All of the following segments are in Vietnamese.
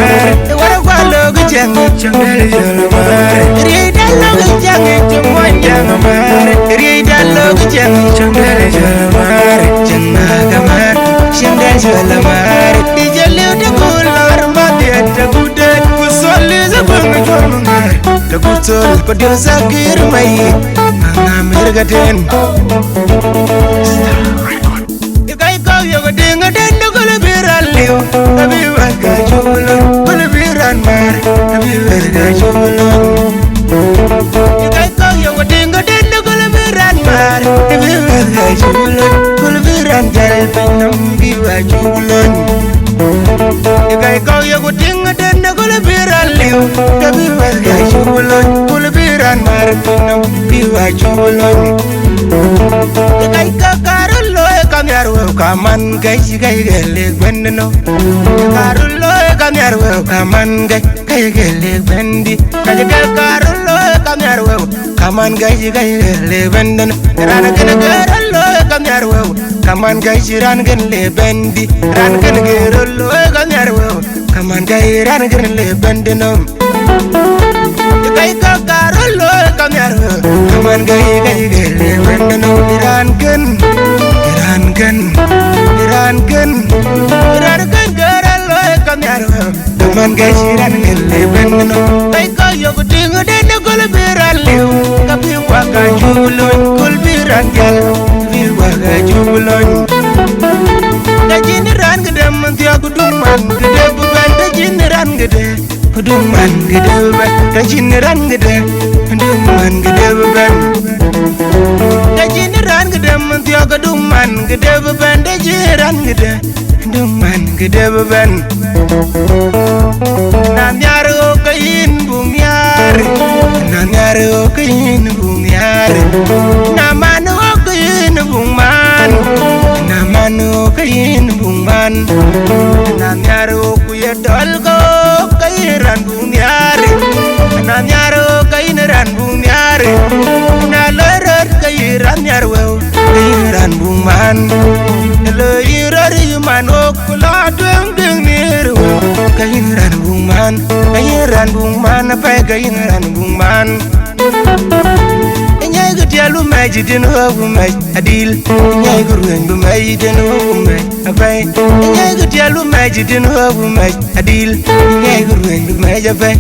mar wara gwalo gijang changel mar rida lo gijang chumwan mar rida lo gijang changel mar janna gamar shinda mar dijelu de kulor madiat gude kusoli zabang chomar de kutul padio zakir mai mangamir gaden ikai ko yogo dinga den gol biralio tabi waga chulo gol biran mar tabi waga chulo ikai ko yogo dinga den gol biran mar tabi waga chulo gol biran jal penam biwa chulo ikai ko yogo dinga den gol biralio tabi waga chulo gol biran mar penam biwa chulo ikai ka karulo kamyarwe kaman gai gele gwendno karulo kamyarwe kaman gai gele gwendi kaje karulo kamyarwe kaman gai gele gwendno ran gene karulo kamyarwe kaman gai ran gele bendi ran gene karulo kamyarwe kaman gai ran gele bendno kai karulo kamyarwe kaman gai gele gwendno ran garalo kamyarwe kaman gajiran gele benno kai ko yogo dingo den gol biralio kapi waga julon gol biran gal bi waga julon dajin ran gedem tiagu duman gede buban dajin ran gede duman gede buban dajin ran gede duman gede buban dajin ran gedem tiagu duman gede buban dajin ran gede duman gede buban nam yaro kain bumyar nam yaro kain bumyar namano kain bumman namano kain bumman nam yaro kuya dolgo kairan bumyar nam yaro kain ran bumyar na lorot kairan yarwe kairan bumman lo irari man okula deng niru kairan bumman pa kairan bumman nyai gutialu majidin hobu maj adil nyai guruen bu majidin hobu maj apai nyai gutialu majidin hobu maj adil nyai guruen bu maj apai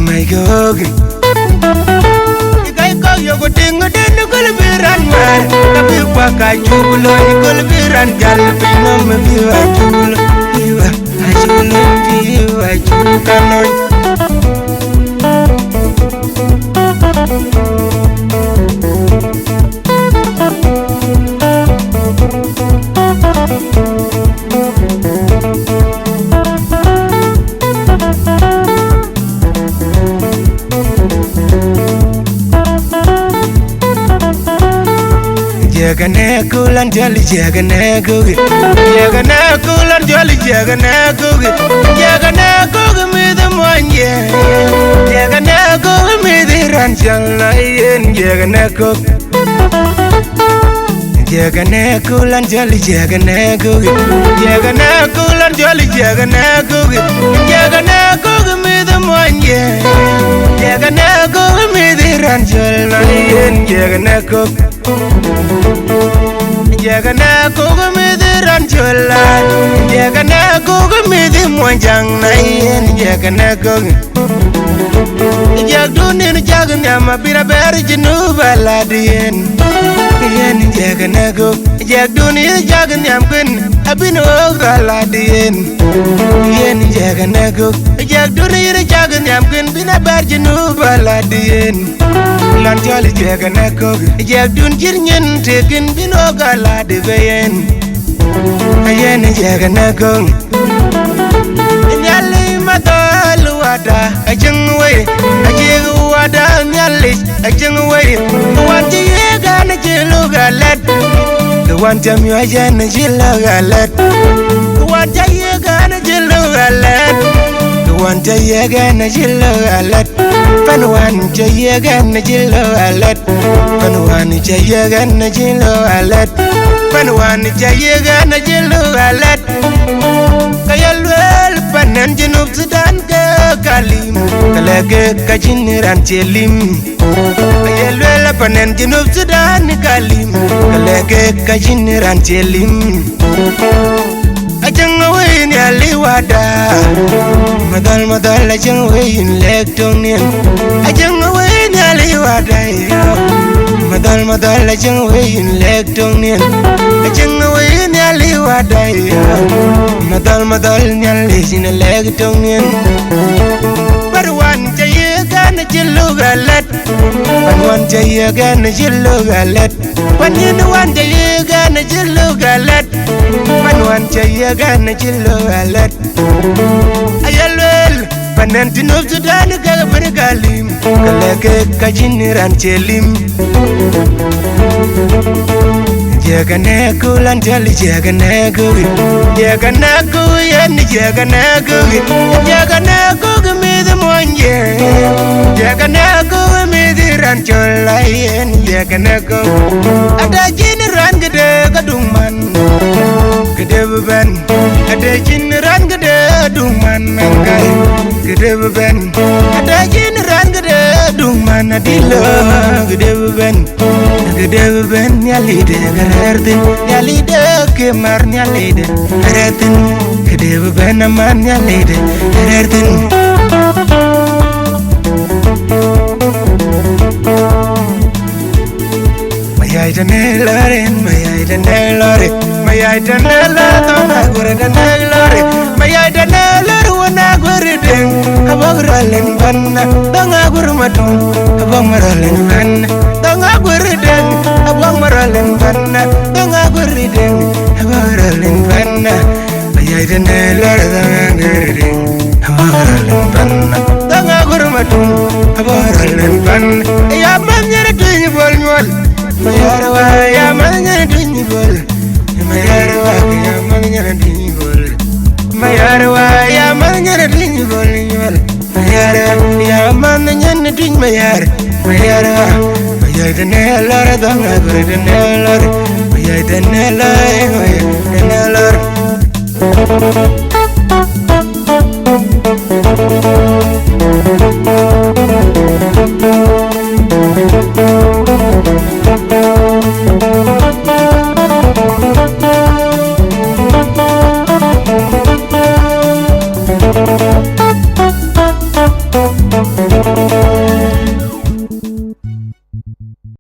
my god ikai ko yogo dingo den gol biran mar tapi waka chulo gol biran gal pinom biwa chulo biwa chulo biwa chulo kanoy jagane kulan jali jagane kugi jagane kulan jali jagane kugi jagane kugi midu monye jagane kugi midu ranjala yen jagane kugi jagane kulan jali jagane kugi jagane kulan jali jagane kugi jagane kugi midu monye jagane kugi midu ranjala yen jagane kugi jagana kogo midiran chola jagana kogo midi monjang na yen jagana kogo jagdunin jagnyama bira ber jinu baladien yen jagana kogo jagdunin jagnyam kun abino galadien yen jagana kogo jagdunin jagnyam kun bina ber jinu baladien lan jali jagana kogo jagdun jirnyen tekin bino galade veyen ayen jagana kogo nyali matal wada ajengwe wada nyali ajengwe wanti yegana jelo galat wanta mi ajana jelo galat wanta yegana jelo galat wanta yegana jelo galat panwan jayegana jelo galat panwan jayegana jelo galat panwan jayegana jelo galat kayalwel pan panen Junub Sudan ke kalim kalage kajiniran chelim ayelwela panen Junub Sudan kalim kalage kajiniran chelim ajang wayin aliwada madal ajang wayin lektonian ajang wayin aliwada madal ajang wayin lektonian ajang wayin aliwada madal nyalisina lektonian barwan jayegan jilugalat barwan jayegan jilugalat panin wan jayegan jilugalat manwan jayegan jilugalat ayalwel panen Junub Sudan ga bergalim kalage kajiniran chelim jagane kulan jali jagane ku yen jagane ku mid monje jagane ku mid ran cholayen jagane ku ada jiniran gede kadungman gede beban ada jiniran gede dungman mengai gede beban ada jiniran gede dungman adilo gede beban nyalide garertin nyalide kemar nyalide garertin gede beban man nyalide garertin mayai danelaren mayai danela tona gore danelare mayai danelar wana gore den abogralen banna danga gurmadun abogralen banna danga gore den abogralen banna danga gore den abogralen banna mayai danelar danga gore den abogralen banna danga gurmadun abogralen banna ya manyere tuny bol nyol mayarwa ya manyere tuny bol mayarwa ya manyere tuny bol mayarwa ya manyere tuny bol nyol mayarwa ya manyere tuny mayarwa mayai danelar danga gore danelar mayai danelar